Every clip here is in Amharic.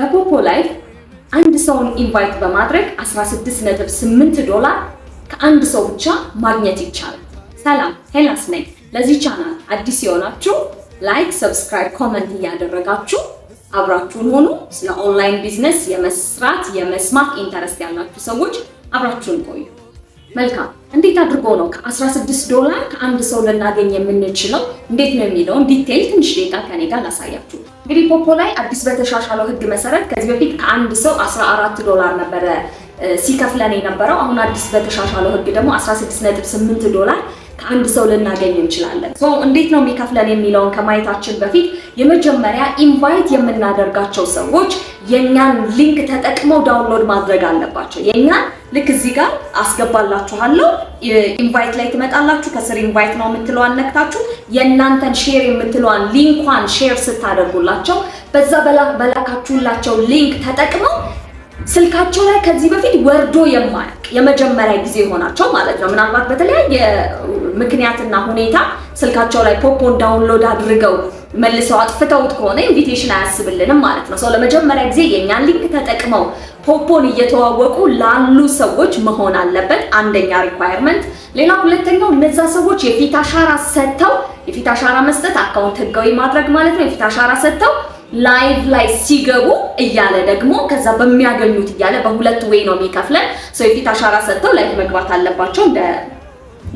በፖፖ ላይፍ አንድ ሰውን ኢንቫይት በማድረግ $16.8 ከአንድ ሰው ብቻ ማግኘት ይቻላል። ሰላም ሄላስ ነኝ። ለዚህ ቻናል አዲስ የሆናችሁ ላይክ፣ ሰብስክራይብ፣ ኮሜንት እያደረጋችሁ አብራችሁን ሆኑ። ስለ ኦንላይን ቢዝነስ የመስራት የመስማት ኢንተረስት ያላችሁ ሰዎች አብራችሁን ቆዩ። መልካም። እንዴት አድርጎ ነው $16 ከአንድ ሰው ልናገኝ የምንችለው? እንዴት ነው የሚለውን ዲቴይል ትንሽ ደቂቃ ከኔ ጋር ላሳያችሁ። እንግዲህ ፖፖ ላይ አዲስ በተሻሻለው ህግ መሰረት ከዚህ በፊት ከአንድ ሰው $14 ነበረ ሲከፍለን የነበረው። አሁን አዲስ በተሻሻለው ህግ ደግሞ $16.8 ከአንድ ሰው ልናገኝ እንችላለን። እንዴት ነው የሚከፍለን የሚለውን ከማየታችን በፊት የመጀመሪያ ኢንቫይት የምናደርጋቸው ሰዎች የኛን ሊንክ ተጠቅመው ዳውንሎድ ማድረግ አለባቸው። የኛን ልክ እዚህ ጋር አስገባላችኋለሁ። ኢንቫይት ላይ ትመጣላችሁ። ከስር ኢንቫይት ነው የምትለዋን ነክታችሁ የእናንተን ሼር የምትለዋን ሊንኳን ሼር ስታደርጉላቸው በዛ በላካችሁላቸው ሊንክ ተጠቅመው ስልካቸው ላይ ከዚህ በፊት ወርዶ የማያውቅ የመጀመሪያ ጊዜ ሆናቸው ማለት ነው። ምናልባት በተለያየ ምክንያትና ሁኔታ ስልካቸው ላይ ፖፖን ዳውንሎድ አድርገው መልሰው አጥፍተውት ከሆነ ኢንቪቴሽን አያስብልንም ማለት ነው። ለመጀመሪያ ጊዜ የኛን ሊንክ ተጠቅመው ፖፖን እየተዋወቁ ላሉ ሰዎች መሆን አለበት፣ አንደኛ ሪኳየርመንት። ሌላ ሁለተኛው እነዛ ሰዎች የፊት አሻራ ሰጥተው፣ የፊት አሻራ መስጠት አካውንት ህጋዊ ማድረግ ማለት ነው። የፊት አሻራ ሰጥተው ላይቭ ላይ ሲገቡ እያለ ደግሞ ከዛ በሚያገኙት እያለ በሁለት ዌይ ነው የሚከፍለን። የፊት አሻራ ሰጥተው ላይቭ መግባት አለባቸው እንደ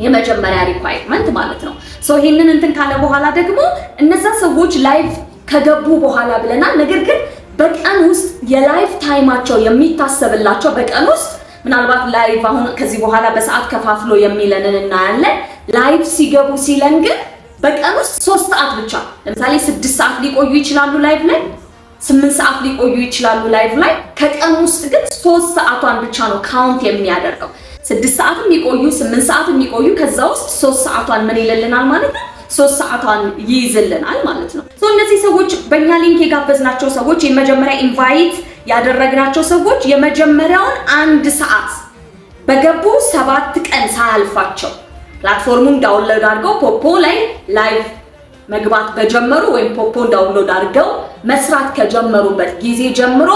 የመጀመሪያ ሪኳየርመንት ማለት ነው። ይሄንን እንትን ካለ በኋላ ደግሞ እነዛ ሰዎች ላይቭ ከገቡ በኋላ ብለናል። ነገር ግን በቀን ውስጥ የላይቭ ታይማቸው የሚታሰብላቸው በቀን ውስጥ ምናልባት ላይቭ አሁን ከዚህ በኋላ በሰዓት ከፋፍሎ የሚለንን እናያለን። ላይቭ ሲገቡ ሲለን ግን በቀን ውስጥ 3 ሰዓት ብቻ፣ ለምሳሌ 6 ሰዓት ሊቆዩ ይችላሉ ላይቭ ላይ፣ 8 ሰዓት ሊቆዩ ይችላሉ ላይቭ ላይ። ከቀን ውስጥ ግን 3 ሰዓቷን ብቻ ነው ካውንት የሚያደርገው። 6 ሰዓትም ይቆዩ 8 ሰዓትም ይቆዩ ከዛ ውስጥ 3 ሰዓቷን ምን ይልልናል ማለት ነው? 3 ሰዓቷን ይይዝልናል ማለት ነው። እነዚህ ሰዎች በእኛ ሊንክ የጋበዝናቸው ሰዎች የመጀመሪያ ኢንቫይት ያደረግናቸው ሰዎች የመጀመሪያውን 1 ሰዓት በገቡ 7 ቀን ሳያልፋቸው ፕላትፎርሙን ዳውንሎድ አድርገው ፖፖ ላይ ላይቭ መግባት በጀመሩ ወይም ፖፖን ዳውንሎድ አድርገው መስራት ከጀመሩበት ጊዜ ጀምሮ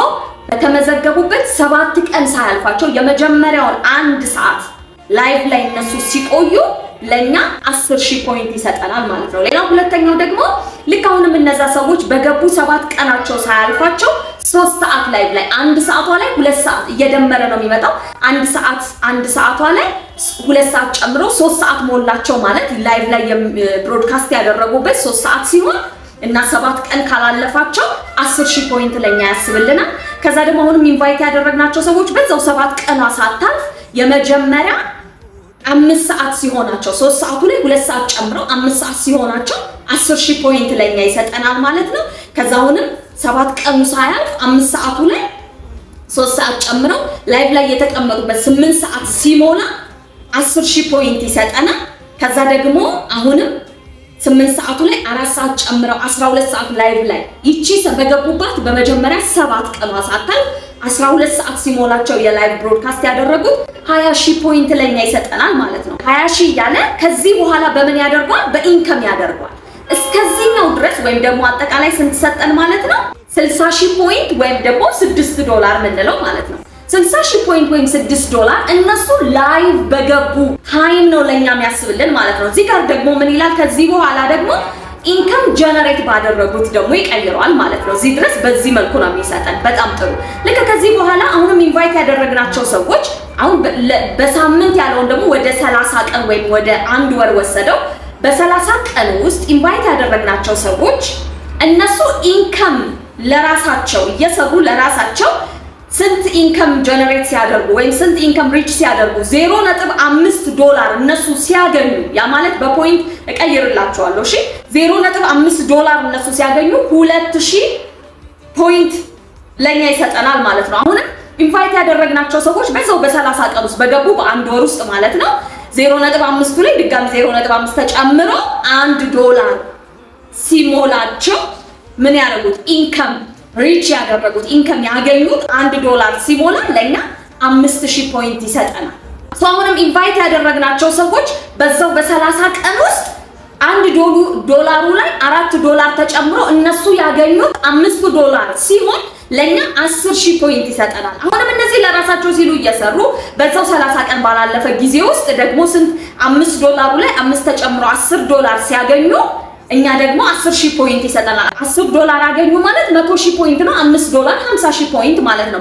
በተመዘገቡበት 7 ቀን ሳያልፋቸው የመጀመሪያውን 1 ሰዓት ላይቭ ላይ እነሱ ሲቆዩ ለኛ 10,000 ፖይንት ይሰጠናል ማለት ነው። ሌላው ሁለተኛው ደግሞ ልክ አሁንም እነዛ ሰዎች በገቡ 7 ቀናቸው ሳያልፋቸው 3 ሰዓት ላይቭ ላይ 1 ሰዓቷ ላይ 2 ሰዓት እየደመረ ነው የሚመጣው። 1 ሰዓቷ ላይ 2 ሰዓት ጨምሮ 3 ሰዓት ሞላቸው ማለት ላይቭ ላይ ብሮድካስት ያደረጉበት 3 ሰዓት ሲሆን እና 7 ቀን ካላለፋቸው 10,000 ፖይንት ለኛ ያስብልናል። ከዛ ደግሞ አሁንም ኢንቫይት ያደረግናቸው ሰዎች በዛው 7 ቀኗ ሳታልፍ የመጀመሪያ 5 ሰዓት ሲሆናቸው 3 ሰዓቱ ላይ 2 ሰዓት ጨምረው 5 ሰዓት ሲሆናቸው 10,000 ፖይንት ለኛ ይሰጠናል ማለት ነው። ከዛ አሁንም 7 ቀኑ ሳያልፍ 5 ሰዓቱ ላይ 3 ሰዓት ጨምረው ላይቭ ላይ የተቀመጡበት 8 ሰዓት ሲሞላ 10,000 ፖይንት ይሰጠናል። ከዛ ደግሞ አሁንም 8 ሰዓቱ ላይ 4 ሰዓት ጨምረው 12 ሰዓት ላይቭ ላይ ይቺ በገቡባት በመጀመሪያ 7 ቀኗ ሳታልፍ 12 ሰዓት ሲሞላቸው የላይቭ ብሮድካስት ያደረጉት 20,000 ፖይንት ለኛ ይሰጠናል ማለት ነው። 20,000 ያለ ከዚህ በኋላ በምን ያደርጓል? በኢንከም ያደርጓል። እስከዚህኛው ድረስ ወይም ደግሞ አጠቃላይ ስንት ሰጠን ማለት ነው? 60,000 ፖይንት ወይም ደግሞ $6 ምንለው ማለት ነው። 60,000 ፖይንት ወይም $6 እነሱ ላይቭ በገቡ ታይም ነው ለኛ የሚያስብልን ማለት ነው። እዚህ ጋር ደግሞ ምን ይላል? ከዚህ በኋላ ደግሞ ኢንከም ጀነሬት ባደረጉት ደግሞ ይቀይረዋል ማለት ነው። እዚህ ድረስ በዚህ መልኩ ነው የሚሰጠን። በጣም ጥሩ። ልክ ከዚህ በኋላ አሁንም ኢንቫይት ያደረግናቸው ሰዎች አሁን በሳምንት ያለውን ደግሞ ወደ 30 ቀን ወይም ወደ 1 ወር ወሰደው። በ30 ቀን ውስጥ ኢንቫይት ያደረግናቸው ሰዎች እነሱ ኢንከም ለራሳቸው እየሰሩ ለራሳቸው ስንት ኢንከም ጀነሬት ሲያደርጉ ወይም ስንት ኢንከም ሪች ሲያደርጉ $0.5 እነሱ ሲያገኙ፣ ያ ማለት በፖይንት እቀይርላችኋለሁ። እሺ $0.5 እነሱ ሲያገኙ 2,000 ፖይንት ለኛ ይሰጠናል ማለት ነው። አሁንም ኢንቫይት ያደረግናቸው ሰዎች በዛው በ30 ቀን ውስጥ በገቡ በ1 ወር ውስጥ ማለት ነው 0.5 ላይ ድጋሚ 0.5 ተጨምሮ $1 ሲሞላቸው ምን ያደርጉት? ኢንከም ሪች ያደረጉት ኢንከም ያገኙት $1 ሲሞላ ለኛ 5,000 ፖይንት ይሰጠናል። አሁንም ኢንቫይት ያደረግናቸው ሰዎች በዛው በ30 ቀን ውስጥ $1 ላይ $4 ተጨምሮ እነሱ ያገኙት $5 ሲሆን ለኛ 10000 ፖይንት ይሰጠናል። አሁንም እነዚህ ለራሳቸው ሲሉ እየሰሩ በዛው 30 ቀን ባላለፈ ጊዜ ውስጥ ደግሞ ስንት $5 ላይ 5 ተጨምሮ $10 ሲያገኙ እኛ ደግሞ 10000 ፖይንት ይሰጠናል። $10 አገኙ ማለት 100000 ፖይንት ነው። $5 50000 ፖይንት ማለት ነው።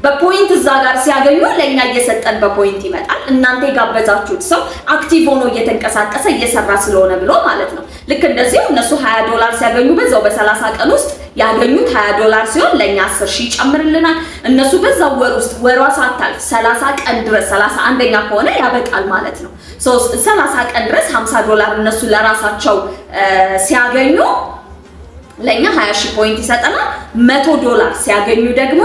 በፖይንት እዛ ጋር ሲያገኙ ለኛ እየሰጠን በፖይንት ይመጣል። እናንተ የጋበዛችሁት ሰው አክቲቭ ሆኖ እየተንቀሳቀሰ እየሰራ ስለሆነ ብሎ ማለት ነው። ልክ እንደዚህ እነሱ $20 ሲያገኙ በዛው በ30 ቀን ውስጥ ያገኙት $20 ሲሆን ለኛ 10000 ይጨምርልናል። እነሱ በዛው ወር ውስጥ ወሯ ሳታልፍ 30 ቀን ድረስ 31ኛ ከሆነ ያበቃል ማለት ነው። 30 ቀን ድረስ $50 እነሱ ለራሳቸው ሲያገኙ ለኛ 20000 ፖይንት ይሰጠናል። $100 ሲያገኙ ደግሞ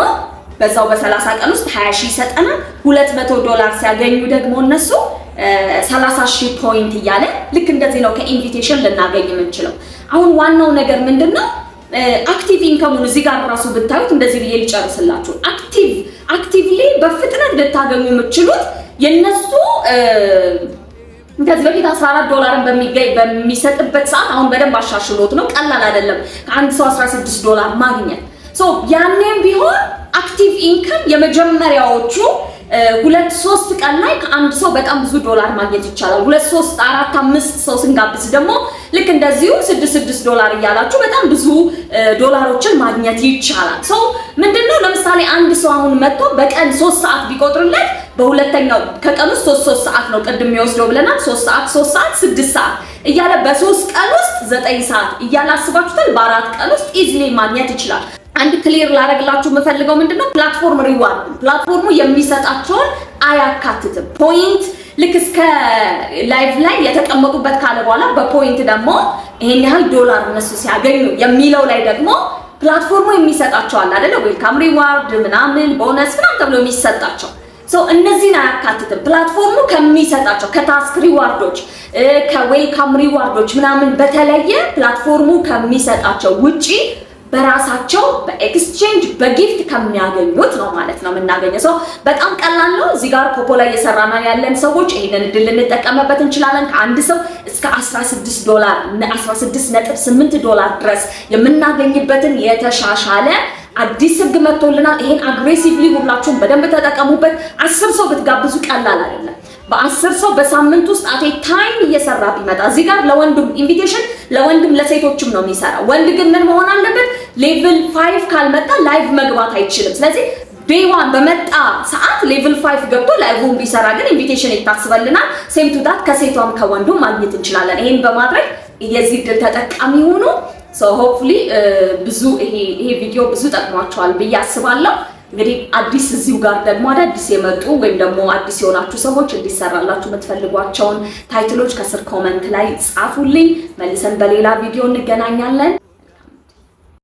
በዛው በ30 ቀን ውስጥ 20000 ይሰጠናል። $200 ሲያገኙ ደግሞ እነሱ 30000 ፖይንት እያለ ልክ እንደዚህ ነው ከኢንቪቴሽን ልናገኝ የምንችለው። አሁን ዋናው ነገር ምንድነው? አክቲቭ ኢንከሙን እዚህ ጋር ራሱ ብታዩት እንደዚህ ብዬ ልጨርስላችሁ። አክቲቭሊ በፍጥነት ልታገኙ የምትችሉት የነሱ ከዚህ በፊት $14 በሚሰጥበት ሰዓት አሁን በደንብ አሻሽሎት ነው። ቀላል አይደለም ከአንድ ሰው $16 ማግኘት። ያኔም ቢሆን አክቲቭ ኢንከም የመጀመሪያዎቹ 2-3 ቀን ላይ ከአንድ ሰው በጣም ብዙ ዶላር ማግኘት ይቻላል። 2-3-4-5 ሰው ስንጋብዝ ደግሞ ልክ እንደዚሁ $6 እያላችሁ በጣም ብዙ ዶላሮችን ማግኘት ይቻላል። ምንድነው ለምሳሌ አንድ ሰው አሁን መጥቶ በቀን 3 ሰዓት ቢቆጥርለት በሁለተኛው ከቀን ውስጥ 3 ሰዓት ነው ቅድም የሚወስደው ብለናል። 3 ሰዓት 6 ሰዓት እያለ በ3 ቀን ውስጥ 9 ሰዓት እያለ አስባችሁታል። በ4 ቀን ውስጥ ኢዚሊ ማግኘት ይችላል። አንድ ክሊር ላደርግላችሁ የምፈልገው ምንድነው ፕላትፎርም ሪዋርድ ፕላትፎርሙ የሚሰጣቸውን አያካትትም። ፖይንት ልክ እስከ ላይቭ ላይ የተቀመጡበት ካለ በኋላ በፖይንት ደግሞ ይሄን ያህል ዶላር እነሱ ሲያገኙ የሚለው ላይ ደግሞ ፕላትፎርሙ የሚሰጣቸው አለ አይደል? ዌልካም ሪዋርድ ምናምን ቦነስ ምናምን ተብሎ የሚሰጣቸው እነዚህን አያካትትም። ፕላትፎርሙ ከሚሰጣቸው ከታስክ ሪዋርዶች ከዌልካም ሪዋርዶች ምናምን በተለየ ፕላትፎርሙ ከሚሰጣቸው ውጪ በራሳቸው በኤክስቼንጅ በጊፍት ከሚያገኙት ነው ማለት ነው የምናገኘው። በጣም ቀላል ነው። እዚህ ጋር ፖፖ ላይ እየሰራና ያለን ሰዎች ይሄንን እድል ልንጠቀምበት እንችላለን። ከአንድ ሰው እስከ $16.8 ድረስ የምናገኝበትን የተሻሻለ አዲስ ህግ መጥቶልናል። ይሄን አግሬሲቭሊ ሁላችሁም በደንብ ተጠቀሙበት። 10 ሰው ብትጋብዙ ቀላል አይደለም። በ10 ሰው በሳምንት ውስጥ አቴ ታይም እየሰራ ቢመጣ እዚህ ጋር ለወንድም ኢንቪቴሽን ለወንድም ለሴቶችም ነው የሚሰራው። ወንድ ግን ምን መሆን አለበት? ሌቭል 5 ካልመጣ ላይቭ መግባት አይችልም። ስለዚህ ዴይ 1 በመጣ ሰዓት ሌቭል 5 ገብቶ ላይቭውን ቢሰራ ግን ኢንቪቴሽን ይታስበልናል። ሴም ቱ ዳት ከሴቷም ከወንዱም ማግኘት እንችላለን። ይሄን በማድረግ የዚህ ድል ተጠቃሚ ሆኖ ሆፕፉሊ ብዙ ይሄ ቪዲዮ ብዙ ጠቅሟቸዋል ብዬ አስባለሁ። እንግዲህ አዲስ እዚሁ ጋር ደግሞ አዳዲስ የመጡ ወይም ደግሞ አዲስ የሆናችሁ ሰዎች እንዲሰራላችሁ የምትፈልጓቸውን ታይትሎች ከስር ኮመንት ላይ ጻፉልኝ። መልሰን በሌላ ቪዲዮ እንገናኛለን።